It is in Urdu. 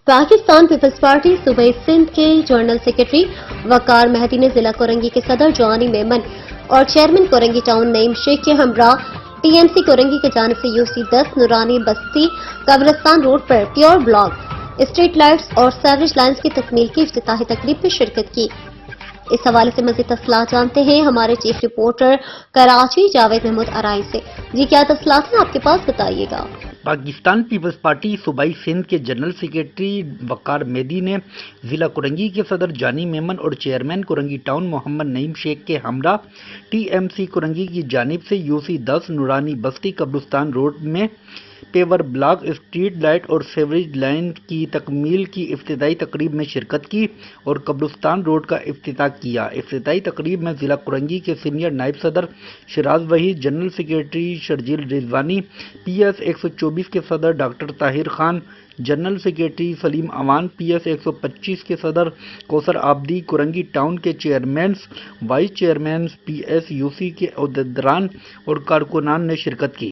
پاکستان پیپلز پارٹی صوبائی سندھ کے جنرل سیکرٹری وقار مہدی نے ضلع کورنگی کے صدر جوانی میمن اور چیئرمین کورنگی ٹاؤن نعیم شیخ کے ہمراہ ٹی ایم سی کورنگی کی جانب سے یو سی 10 نورانی بستی قبرستان روڈ پر پیور بلاک اسٹریٹ لائٹس اور سیوریج لائنز کی تکمیل کی افتتاحی تقریب میں شرکت کی۔ اس حوالے سے مزید تفصیلات جانتے ہیں ہمارے چیف رپورٹر کراچی جاوید محمود ارائی سے۔ جی کیا تفصیلات ہیں آپ کے پاس، بتائیے گا۔ پاکستان پیپلز پارٹی صوبائی سندھ کے جنرل سیکرٹری وقار مہدی نے ضلع کورنگی کے صدر جانی میمن اور چیئرمین کورنگی ٹاؤن محمد نعیم شیخ کے ہمراہ ٹی ایم سی کورنگی کی جانب سے یو سی 10 نورانی بستی قبرستان روڈ میں پیور بلاک اسٹریٹ لائٹ اور سیوریج لائن کی تکمیل کی افتتاحی تقریب میں شرکت کی اور قبرستان روڈ کا افتتاح کیا۔ افتتاحی تقریب میں ضلع کورنگی کے سینئر نائب صدر Shiraz Waheed, general secretary Sharjeel Rizwani, P S 124 کے صدر doctor Tahir Khan, general secretary Saleem Awan, P S 125 کے صدر کوثر آبدی، کورنگی ٹاؤن کے chairmen, vice chairmen, P S U C کے عہدیداران اور کارکنان نے شرکت کی۔